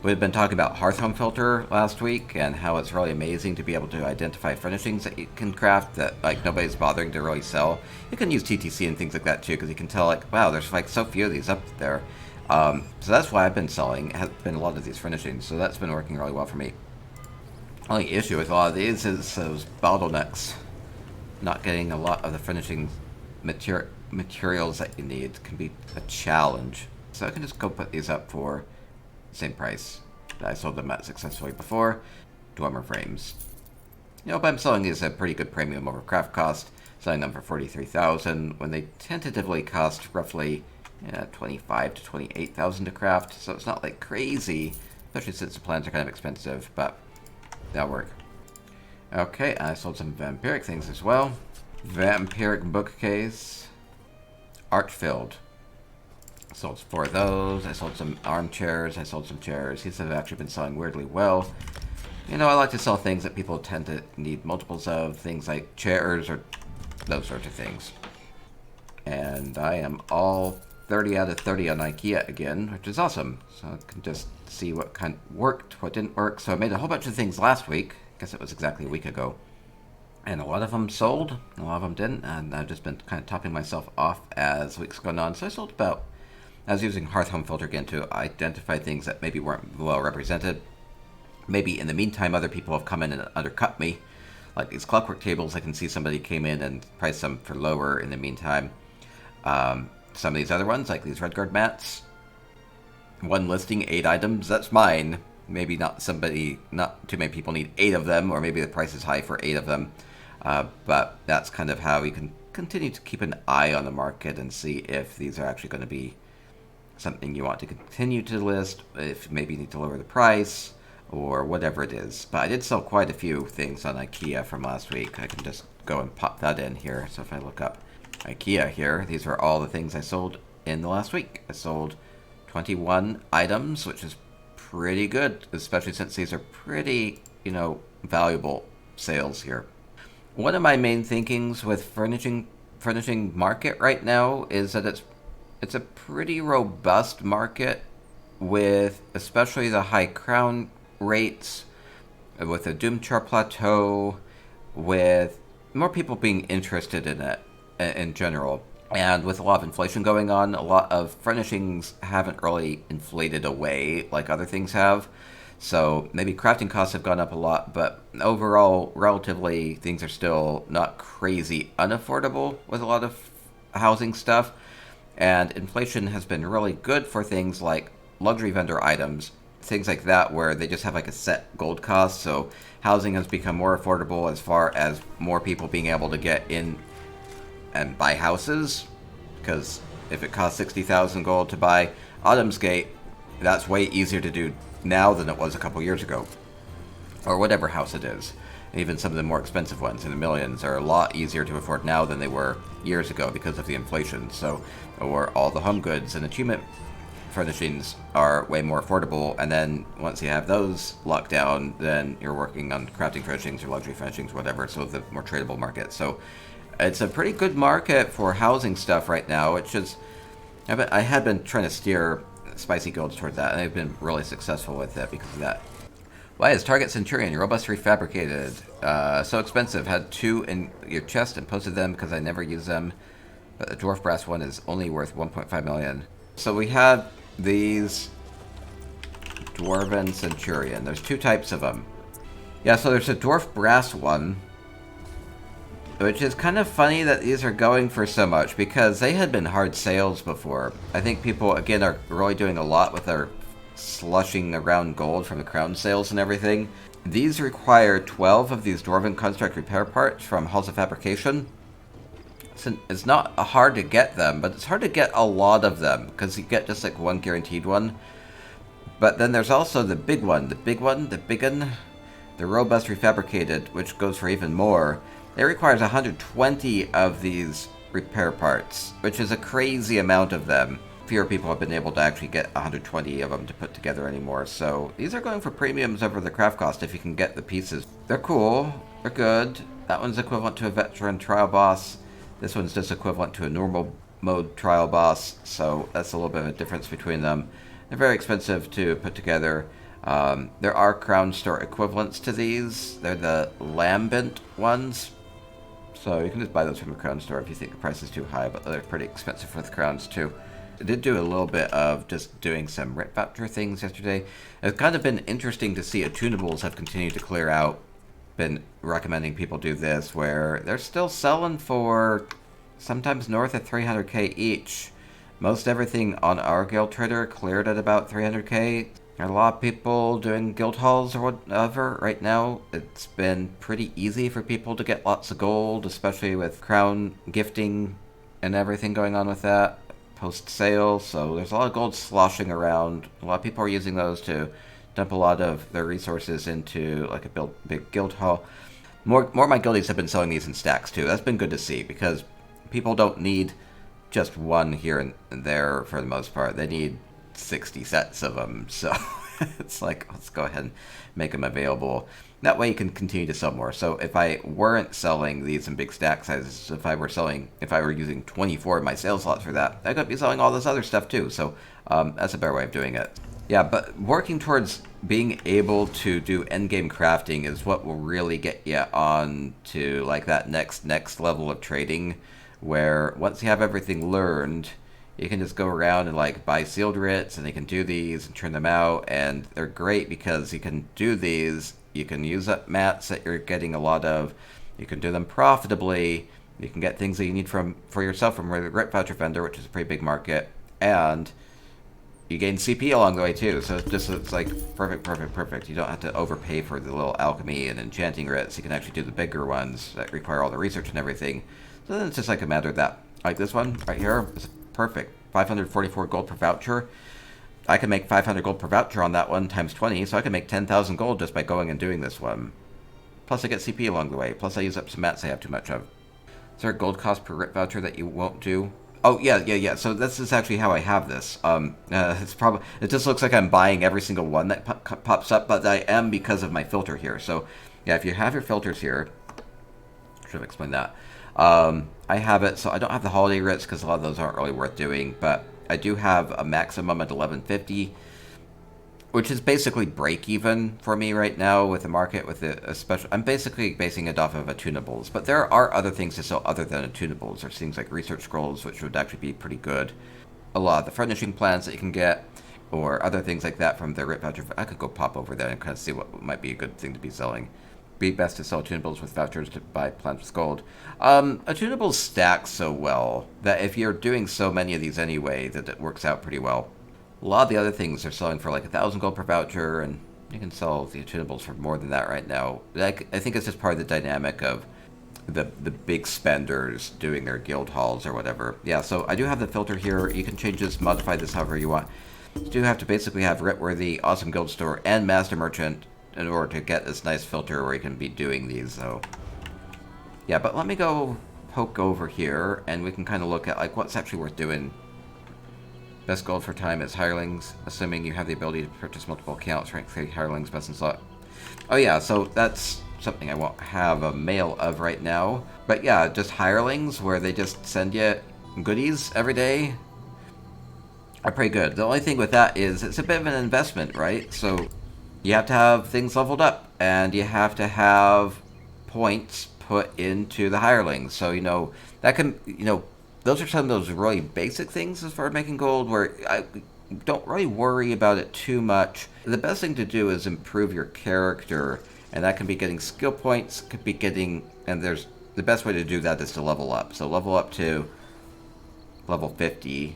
We've been talking about Hearth Home Filter last week and how it's really amazing to be able to identify furnishings that you can craft that like nobody's bothering to really sell. You can use TTC and things like that too, because you can tell like, wow, there's like so few of these up there. So that's why I've been selling. It has been a lot of these furnishings, so that's been working really well for me. Only issue with a lot of these is those bottlenecks. Not getting a lot of the finishing materials that you need can be a challenge. So I can just go put these up for the same price that I sold them at successfully before. Dormer frames. You know, but I'm selling these at a pretty good premium over craft cost, selling them for $43,000 when they tentatively cost roughly $25,000 to $28,000 to craft. So it's not like crazy, especially since the plans are kind of expensive, but that'll work. Okay, I sold some vampiric things as well. Vampiric bookcase. Archfield. Sold 4 of those. I sold some armchairs. I sold some chairs. These have actually been selling weirdly well. You know, I like to sell things that people tend to need multiples of. Things like chairs or those sorts of things. And I am all 30 out of 30 on IKEA again, which is awesome. So I can just see what kind of worked, what didn't work. So I made a whole bunch of things last week. I guess it was exactly a week ago. And a lot of them sold, a lot of them didn't. And I've just been kind of topping myself off as weeks gone on. So I sold about... I was using Hearth Home Filter again to identify things that maybe weren't well represented. Maybe in the meantime, other people have come in and undercut me. Like these clockwork tables, I can see somebody came in and priced them for lower in the meantime. Some of these other ones, like these Redguard mats. One listing, 8 items, that's mine. Maybe not too many people need 8 of them, or maybe the price is high for 8 of them. But that's kind of how you can continue to keep an eye on the market and see if these are actually going to be something you want to continue to list, if maybe you need to lower the price, or whatever it is. But I did sell quite a few things on IKEA from last week. I can just go and pop that in here. So if I look up IKEA here, these are all the things I sold in the last week. I sold 21 items, which is pretty good, especially since these are pretty, valuable sales here. One of my main thinkings with furnishing market right now is that it's a pretty robust market with especially the high crown rates, with the Doomchar plateau, with more people being interested in it in general. And with a lot of inflation going on, a lot of furnishings haven't really inflated away like other things have. So maybe crafting costs have gone up a lot, but overall, relatively, things are still not crazy unaffordable with a lot of housing stuff. And inflation has been really good for things like luxury vendor items, things like that where they just have like a set gold cost. So housing has become more affordable as far as more people being able to get in and buy houses, because if it costs 60,000 gold to buy Autumnsgate, that's way easier to do now than it was a couple years ago, or whatever house it is. Even some of the more expensive ones in the millions are a lot easier to afford now than they were years ago because of the inflation. So, or all the home goods and achievement furnishings are way more affordable, and then once you have those locked down, then you're working on crafting furnishings or luxury furnishings, whatever, so the more tradable market. So it's a pretty good market for housing stuff right now, which is, I had been trying to steer spicy golds towards that, and I've been really successful with it because of that. Why is Target Centurion robust refabricated so expensive? Had 2 in your chest and posted them because I never use them, but the dwarf brass one is only worth 1.5 million. So we have these Dwarven Centurion. There's 2 types of them. Yeah, so there's a dwarf brass one, which is kind of funny that these are going for so much because they had been hard sales before. I think people, again, are really doing a lot with their slushing around gold from the crown sales and everything. These require 12 of these Dwarven Construct repair parts from Halls of Fabrication. So it's not hard to get them, but it's hard to get a lot of them because you get just like 1 guaranteed one. But then there's also the big one, the big one, the robust refabricated, which goes for even more. It requires 120 of these repair parts, which is a crazy amount of them. Fewer people have been able to actually get 120 of them to put together anymore. So these are going for premiums over the craft cost if you can get the pieces. They're cool. They're good. That one's equivalent to a veteran trial boss. This one's just equivalent to a normal mode trial boss. So that's a little bit of a difference between them. They're very expensive to put together. There are Crown Store equivalents to these. They're the lambent ones. So you can just buy those from the Crown Store if you think the price is too high, but they're pretty expensive for the crowns too. I did do a little bit of just doing some Writ voucher things yesterday. It's kind of been interesting to see attunables have continued to clear out. Been recommending people do this where they're still selling for sometimes north of 300k each. Most everything on our guild trader cleared at about 300k. There are a lot of people doing guild halls or whatever right now. It's been pretty easy for people to get lots of gold, especially with crown gifting and everything going on with that post-sale. So there's a lot of gold sloshing around. A lot of people are using those to dump a lot of their resources into like a big guild hall. More of my guildies have been selling these in stacks too. That's been good to see because people don't need just one here and there for the most part. They need 60 sets of them, so it's like, let's go ahead and make them available. That way you can continue to sell more. So if I weren't selling these in big stack sizes, if I were using 24 of my sales slots for that, I could be selling all this other stuff too. So that's a better way of doing it. Yeah, but working towards being able to do endgame crafting is what will really get you on to like that next level of trading, where once you have everything learned, you can just go around and like buy sealed writs, and you can do these and turn them out, and they're great because you can do these, you can use up mats that you're getting a lot of, you can do them profitably, you can get things that you need for yourself from the Writ voucher vendor, which is a pretty big market, and you gain CP along the way too, so it's like perfect. You don't have to overpay for the little alchemy and enchanting writs. You can actually do the bigger ones that require all the research and everything. So then it's just like a matter of that. Like this one right here is perfect. 544 gold per voucher. I can make 500 gold per voucher on that one times 20, so I can make 10,000 gold just by going and doing this one. Plus I get CP along the way. Plus I use up some mats I have too much of. Is there a gold cost per Writ voucher that you won't do? Oh, yeah. So this is actually how I have this. It just looks like I'm buying every single one that pops up, but I am because of my filter here. So, yeah, if you have your filters here, I should have explained that. I have it, so I don't have the holiday writs because a lot of those aren't really worth doing, but I do have a maximum at 1150, which is basically break even for me right now with the market. With a special, I'm basically basing it off of attunables, but there are other things to sell other than attunables. There's things like research scrolls, which would actually be pretty good. A lot of the furnishing plans that you can get, or other things like that from the Writ voucher. I could go pop over there and kind of see what might be a good thing to be selling. Be best to sell attunables with vouchers to buy plans with gold. Attunables stack so well that if you're doing so many of these anyway, that it works out pretty well. A lot of the other things are selling for like 1,000 gold per voucher, and you can sell the attunables for more than that right now. I think it's just part of the dynamic of the big spenders doing their guild halls or whatever. Yeah, so I do have the filter here. You can change this, modify this however you want. You do have to basically have Writworthy, Awesome Guild Store, and Master Merchant in order to get this nice filter where you can be doing these. So yeah, but let me go poke over here, and we can kind of look at like what's actually worth doing. Best gold for time is hirelings, assuming you have the ability to purchase multiple accounts. Rank 3 hirelings, best in slot. Oh yeah, so that's something I won't have a mail of right now. But yeah, just hirelings where they just send you goodies every day are pretty good. The only thing with that is it's a bit of an investment, right? So you have to have things leveled up, and you have to have points put into the hirelings. So, that can, those are some of those really basic things as far as making gold where I don't really worry about it too much. The best thing to do is improve your character, and that can be getting skill points, could be getting, and the best way to do that is to level up. So level up to level 50,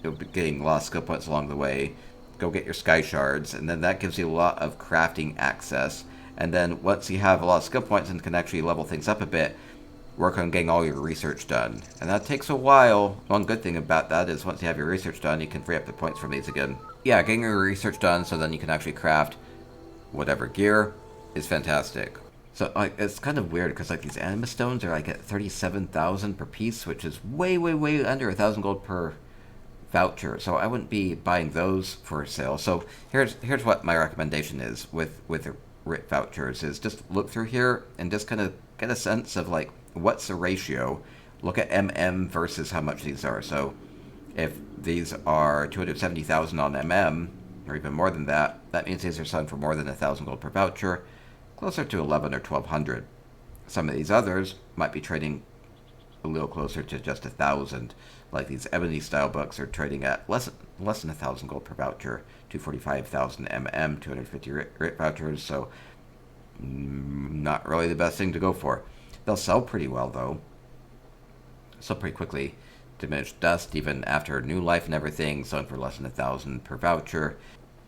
you'll be getting a lot of skill points along the way. Go get your sky shards, and then that gives you a lot of crafting access. And then once you have a lot of skill points and can actually level things up a bit, work on getting all your research done. And that takes a while. One good thing about that is once you have your research done, you can free up the points from these again. Yeah, getting your research done so then you can actually craft whatever gear is fantastic. So it's kind of weird because like these anima stones are like at 37,000 per piece, which is way under 1,000 gold per voucher. So I wouldn't be buying those for sale. So here's what my recommendation is with the Writ vouchers is just look through here and just kind of get a sense of like what's the ratio. Look at versus how much these are. So if these are 270,000 on or even more than that. That means these are selling for more than 1,000 gold per voucher, closer to 11 or 1,200. Some of these others might be trading a little closer to just 1,000. Like these ebony style books are trading at less than 1,000 gold per voucher, 245,000 250 Writ vouchers. So not really the best thing to go for. They'll sell pretty well though. Sell pretty quickly. Diminished dust even after new life and everything, selling for less than 1,000 per voucher.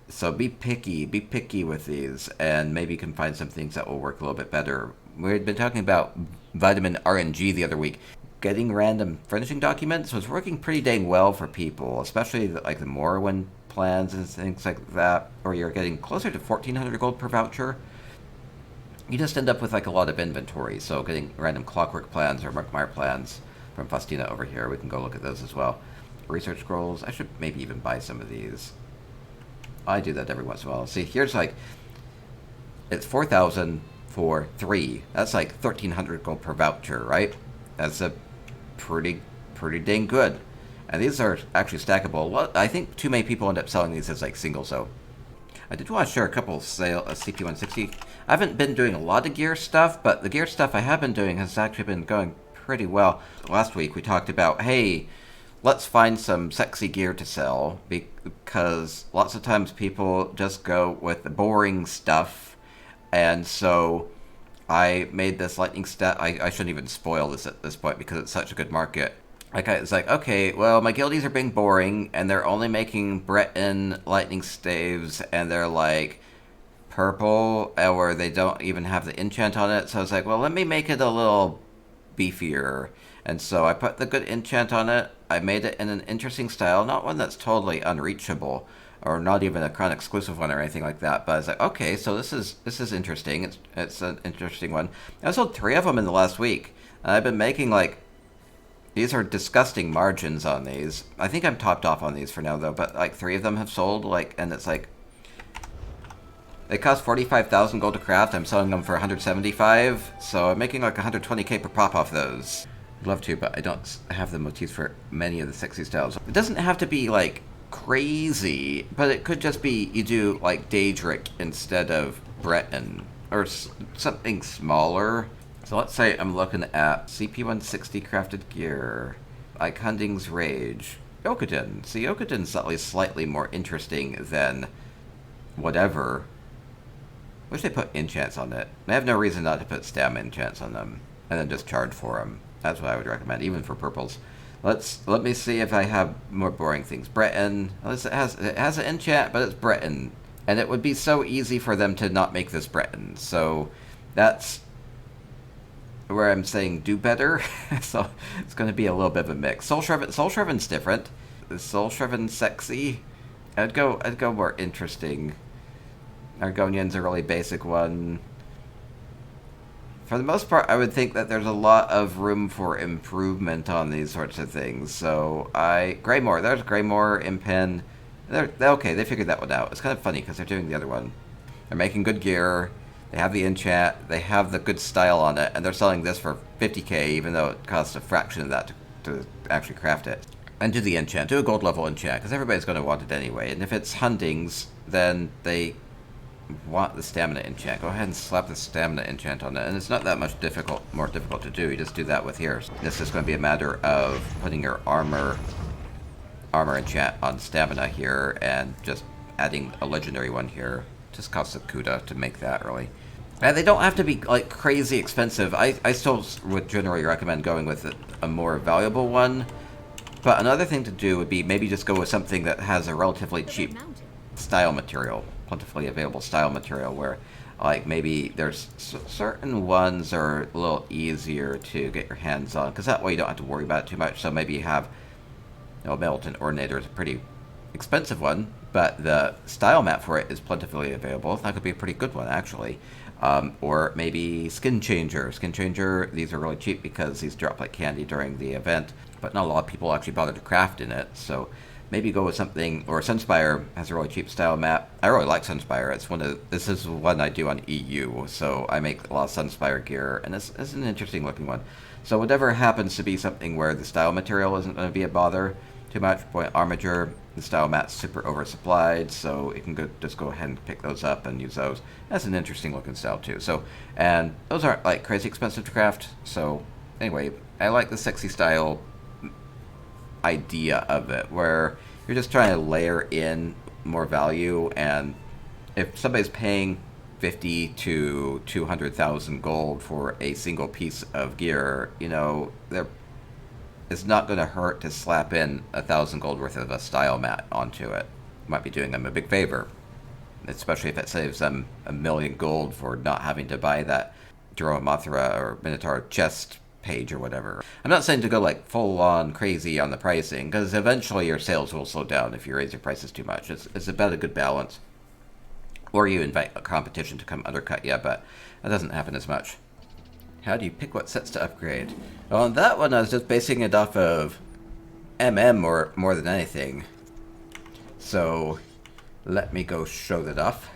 So be picky with these, and maybe you can find some things that will work a little bit better. We had been talking about vitamin RNG the other week. Getting random furnishing documents was working pretty dang well for people, especially like the Morrowind plans and things like that, or you're getting closer to 1,400 gold per voucher. You just end up with like a lot of inventory, so getting random Clockwork plans or Murkmire plans from Faustina over here, we can go look at those as well. Research scrolls, I should maybe even buy some of these. I do that every once in a while. See, here's like, it's 4,000 for 3. That's like 1,300 gold per voucher, right? That's a pretty dang good. And these are actually stackable. Well, I think too many people end up selling these as like singles, though. I did want to share a couple CP160. I haven't been doing a lot of gear stuff, but the gear stuff I have been doing has actually been going pretty well. Last week we talked about, hey, let's find some sexy gear to sell, because lots of times people just go with the boring stuff. And so I made this lightning stat. I shouldn't even spoil this at this point because it's such a good market. It's like, okay, well, my guildies are being boring, and they're only making Breton lightning staves, and they're like purple, or they don't even have the enchant on it. So I was like, well, let me make it a little beefier. And so I put the good enchant on it. I made it in an interesting style, not one that's totally unreachable, or not even a crown exclusive one or anything like that. But I was like, okay, so this is interesting. It's an interesting one. I sold 3 of them in the last week. And I've been making like, these are disgusting margins on these. I think I'm topped off on these for now though. But like 3 of them have sold, like, and it's like, they cost 45,000 gold to craft. I'm selling them for 175. So I'm making like 120k per pop off those. I'd love to, but I don't have the motifs for many of the sexy styles. It doesn't have to be like crazy, but it could just be you do like Daedric instead of Breton, or something smaller. So let's say I'm looking at CP160 crafted gear, Icunding's Rage, Yokoden. See, Yokoden's at least slightly more interesting than whatever. Wish they put enchants on it. I have no reason not to put stam enchants on them, and then just charge for them. That's what I would recommend, even for purples. Let me see if I have more boring things. Breton. It has an enchant, but it's Breton. And it would be so easy for them to not make this Breton. So that's where I'm saying do better. So it's going to be a little bit of a mix. Soul Shriven's different. Is Soul Shriven sexy? I'd go more interesting. Argonian's a really basic one. For the most part, I would think that there's a lot of room for improvement on these sorts of things. So Greymore, there's Greymore, Impen. They're okay, they figured that one out. It's kind of funny because they're doing the other one. They're making good gear, they have the enchant, they have the good style on it, and they're selling this for 50k, even though it costs a fraction of that to actually craft it. And do the enchant, do a gold level enchant, because everybody's going to want it anyway. And if it's Hundings, then they want the stamina enchant. Go ahead and slap the stamina enchant on it, and it's not that much more difficult to do. You just do that with here. This is going to be a matter of putting your armor enchant on stamina here, and just adding a legendary one here. Just costs a kuda to make that, really. And they don't have to be like crazy expensive. I still would generally recommend going with a more valuable one, but another thing to do would be maybe just go with something that has a relatively cheap style material, plentifully available style material, where like maybe there's certain ones are a little easier to get your hands on, because that way you don't have to worry about it too much. So maybe you have, Militant Ordinator is a pretty expensive one, but the style map for it is plentifully available. That could be a pretty good one, actually. Or maybe Skin Changer. Skin Changer, these are really cheap because these drop like candy during the event, but not a lot of people actually bother to craft in it. So maybe go with something, or Sunspire has a really cheap style map. I really like Sunspire. This is one I do on EU, so I make a lot of Sunspire gear, and it's an interesting looking one. So whatever happens to be something where the style material isn't going to be a bother, too much. Point armature, the style mat's super oversupplied, so you can just go ahead and pick those up and use those. That's an interesting looking style too. So, and those aren't like crazy expensive to craft. So anyway, I like the sexy style idea of it, where you're just trying to layer in more value, and if somebody's paying 50 to 200,000 gold for a single piece of gear, you know, it's not going to hurt to slap in 1,000 gold worth of a style mat onto it. Might be doing them a big favor, especially if it saves them 1,000,000 gold for not having to buy that Jerome Mothra or Minotaur chest page or whatever. I'm not saying to go like full on crazy on the pricing, because eventually your sales will slow down if you raise your prices too much. It's about a good balance. Or you invite a competition to come undercut you, but that doesn't happen as much. How do you pick what sets to upgrade? Well, on that one I was just basing it off of or more than anything. So let me go show that off.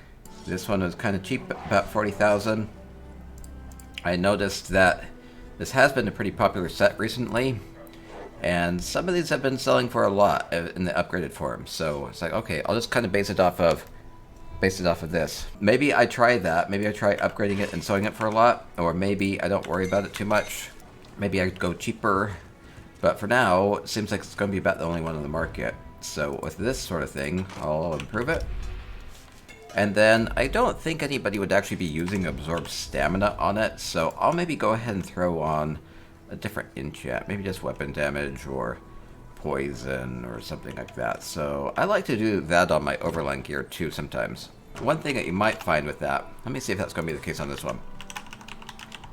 This one was kind of cheap, about 40,000. I noticed that this has been a pretty popular set recently, and some of these have been selling for a lot in the upgraded form. So it's like, okay, I'll just kind of base it off of this. Maybe I try that. Maybe I try upgrading it and selling it for a lot, or maybe I don't worry about it too much. Maybe I go cheaper. But for now, it seems like it's going to be about the only one on the market. So with this sort of thing, I'll improve it. And then I don't think anybody would actually be using Absorb Stamina on it, so I'll maybe go ahead and throw on a different enchant. Maybe just weapon damage or poison or something like that. So I like to do that on my overland gear too sometimes. One thing that you might find with that, let me see if that's going to be the case on this one.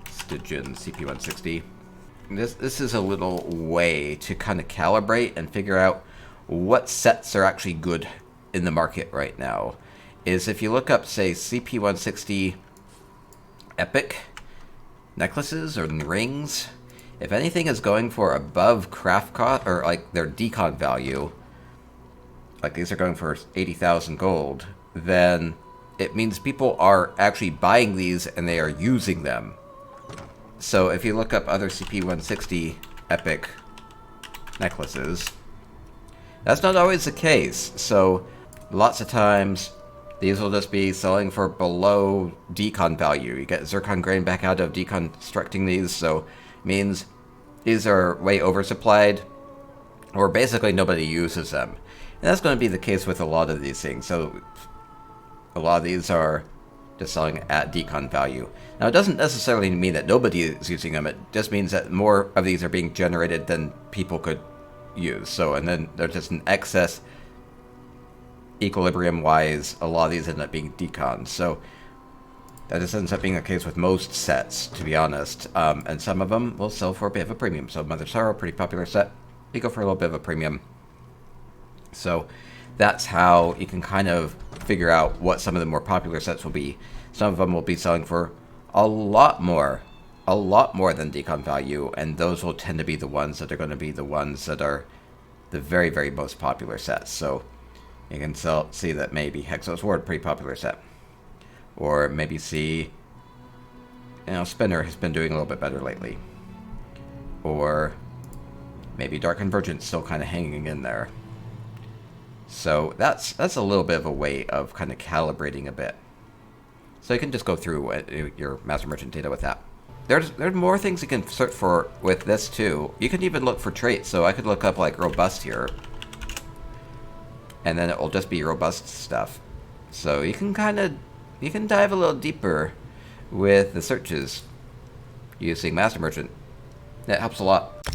Stygian CP160. This is a little way to kind of calibrate and figure out what sets are actually good in the market right now. Is if you look up, say, CP160 Epic necklaces or rings, if anything is going for above craft cost, or like their decon value, like these are going for 80,000 gold, then it means people are actually buying these and they are using them. So if you look up other CP160 Epic necklaces, that's not always the case. So lots of times these will just be selling for below decon value. You get zircon grain back out of deconstructing these, so means these are way oversupplied, or basically nobody uses them. And that's going to be the case with a lot of these things. So a lot of these are just selling at decon value. Now, it doesn't necessarily mean that nobody is using them. It just means that more of these are being generated than people could use. So, and then there's just an excess. Equilibrium-wise, a lot of these end up being decons. So that just ends up being the case with most sets, to be honest. And some of them will sell for a bit of a premium. So Mother Sorrow, pretty popular set. You go for a little bit of a premium. So that's how you can kind of figure out what some of the more popular sets will be. Some of them will be selling for a lot more than decon value, and those will tend to be the ones that are going to be the ones that are the very, very most popular sets. So you can see that maybe Hexos Ward, pretty popular set. Or maybe see, Spinner has been doing a little bit better lately. Or maybe Dark Convergence still kind of hanging in there. So that's a little bit of a way of kind of calibrating a bit. So you can just go through your Master Merchant data with that. There's more things you can search for with this too. You can even look for traits. So I could look up like Robust here, and then it will just be robust stuff. So you can dive a little deeper with the searches using Master Merchant. That helps a lot.